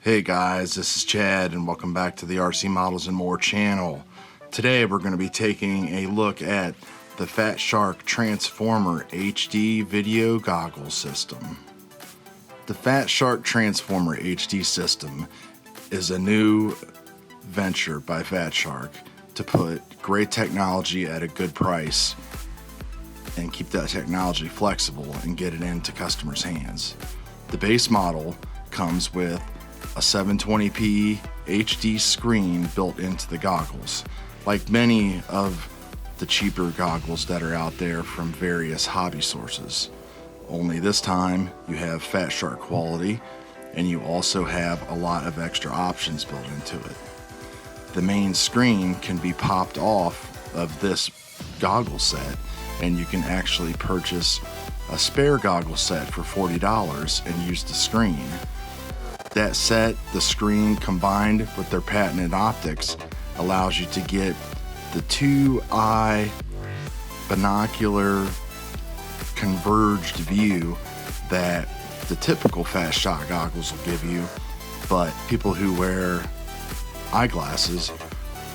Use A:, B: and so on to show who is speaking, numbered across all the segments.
A: Hey guys, this is Chad and welcome back to the RC Models and More channel. Today we're going to be taking a look at the Fatshark Transfomer HD video goggle system. The Fatshark Transfomer HD system is a new venture by Fatshark to put great technology at a good price and keep that technology flexible and get it into customers' hands. The base model comes with a 720p HD screen built into the goggles, like many of the cheaper goggles that are out there from various hobby sources. Only this time you have Fatshark quality, and you also have a lot of extra options built into it. The main screen can be popped off of this goggle set, and you can actually purchase a spare goggle set for $40 and use the screen. That set, the screen combined with their patented optics, allows you to get the 2-eye binocular converged view that the typical Fatshark goggles will give you, but people who wear eyeglasses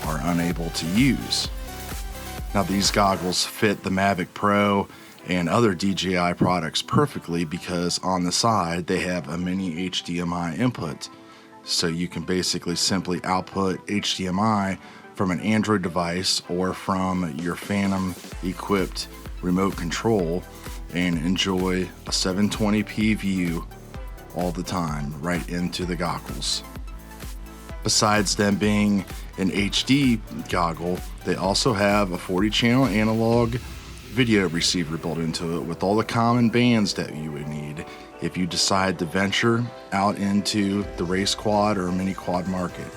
A: are unable to use. Now, these goggles fit the Mavic Pro and other DJI products perfectly because on the side they have a mini HDMI input, so you can basically simply output HDMI from an Android device or from your Phantom equipped remote control and enjoy a 720p view all the time right into the goggles. Besides them being an HD goggle, they also have a 40-channel analog video receiver built into it with all the common bands that you would need if you decide to venture out into the race quad or mini quad market.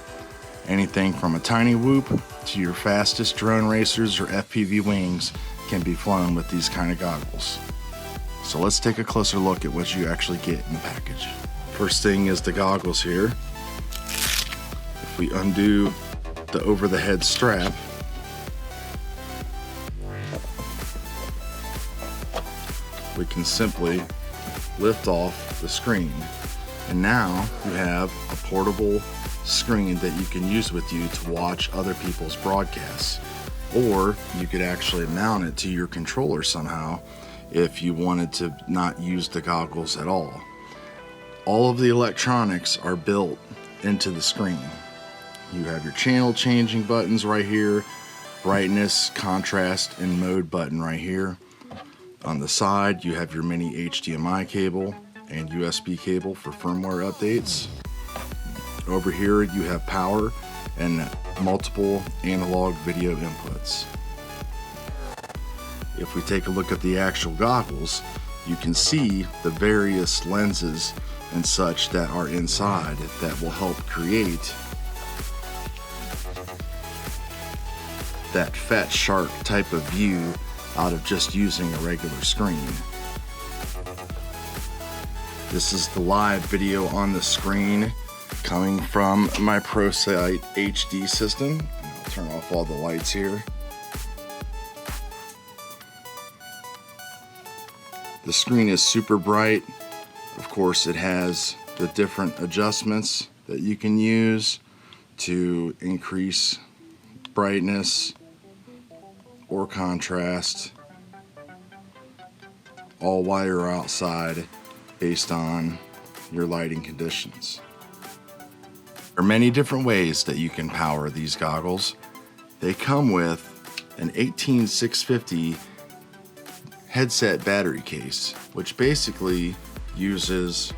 A: Anything from a tiny whoop to your fastest drone racers or FPV wings can be flown with these kind of goggles. So let's take a closer look at what you actually get in the package. First thing is the goggles here. If we undo the over the head strap, we can simply lift off the screen, and now you have a portable screen that you can use with you to watch other people's broadcasts, or you could actually mount it to your controller somehow if you wanted to not use the goggles at all. All of the electronics are built into the screen. You have your channel changing buttons right here, brightness, contrast, and mode button right here. On the side, you have your mini HDMI cable and USB cable for firmware updates. Over here, you have power and multiple analog video inputs. If we take a look at the actual goggles, you can see the various lenses and such that are inside that will help create that Fatshark type of view out of just using a regular screen. This is the live video on the screen coming from my ProSight HD system. And I'll turn off all the lights here. The screen is super bright. Of course, it has the different adjustments that you can use to increase brightness or contrast, all while you're outside based on your lighting conditions. There are many different ways that you can power these goggles. They come with an 18650 headset battery case, which basically uses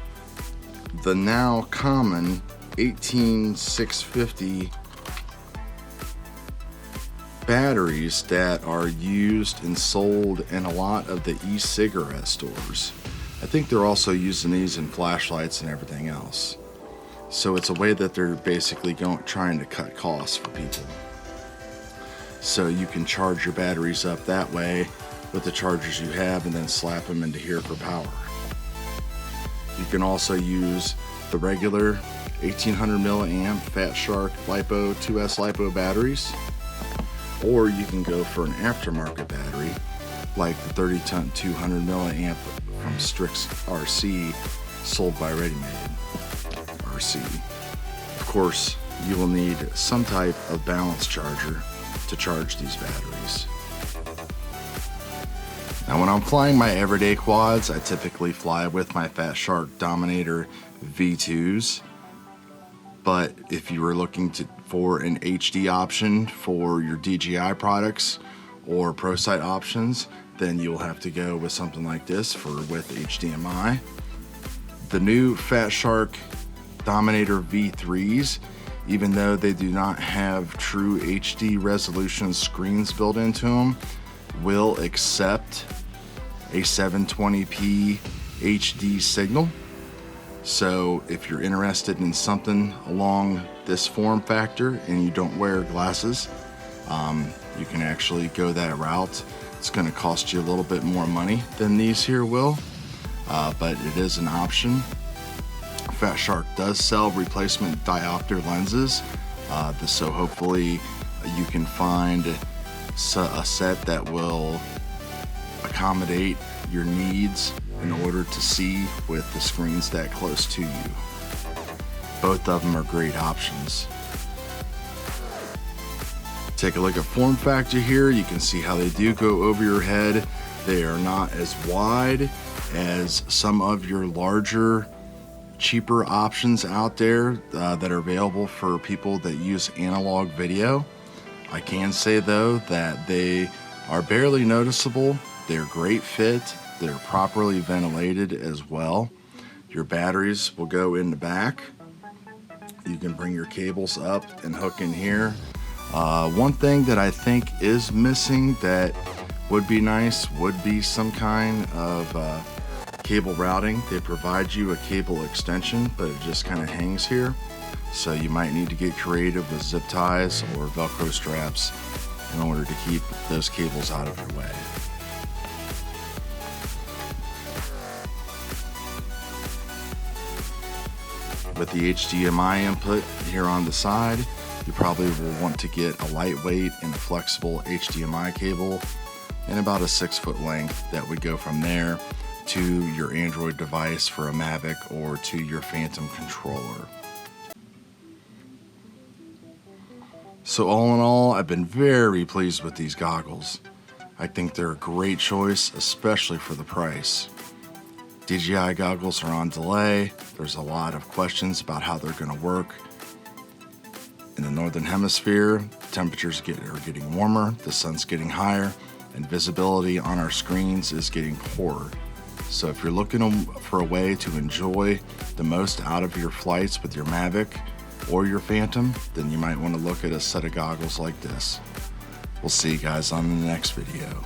A: the now common 18650 batteries that are used and sold in a lot of the e-cigarette stores. I think they're also using these in flashlights and everything else. So it's a way that they're basically trying to cut costs for people. So you can charge your batteries up that way with the chargers you have and then slap them into here for power. You can also use the regular 1800 milliamp Fatshark LiPo 2S LiPo batteries, or you can go for an aftermarket battery like the 3200 milliamp from Strix RC, sold by Ready Made RC. course, you will need some type of balance charger to charge these batteries. Now when I'm flying my everyday quads, I typically fly with my Fatshark Dominator V2s. But if you were looking for an HD option for your DJI products or ProSight options, then you'll have to go with something like this with HDMI. The new Fatshark Dominator V3s, even though they do not have true HD resolution screens built into them, will accept a 720p HD signal. So if you're interested in something along this form factor and you don't wear glasses, you can actually go that route. It's going to cost you a little bit more money than these here will, but it is an option. Fatshark does sell replacement diopter lenses, so hopefully you can find a set that will accommodate your needs in order to see with the screens that close to you. Both of them are great options. Take a look at form factor here. You can see how they do go over your head. They are not as wide as some of your larger, cheaper options out there that are available for people that use analog video. I can say though that they are barely noticeable. They're great fit. They're properly ventilated as well. Your batteries will go in the back. You can bring your cables up and hook in here. One thing that I think is missing that would be nice would be some kind of cable routing. They provide you a cable extension, but it just kind of hangs here. So you might need to get creative with zip ties or Velcro straps in order to keep those cables out of your way. With the HDMI input here on the side, you probably will want to get a lightweight and flexible HDMI cable in about a 6-foot length that would go from there to your Android device for a Mavic or to your Phantom controller. So all in all, I've been very pleased with these goggles. I think they're a great choice, especially for the price. DJI goggles are on delay. There's a lot of questions about how they're going to work. In the northern hemisphere, temperatures are getting warmer, the sun's getting higher, and visibility on our screens is getting poorer. So if you're looking for a way to enjoy the most out of your flights with your Mavic or your Phantom, then you might want to look at a set of goggles like this. We'll see you guys on the next video.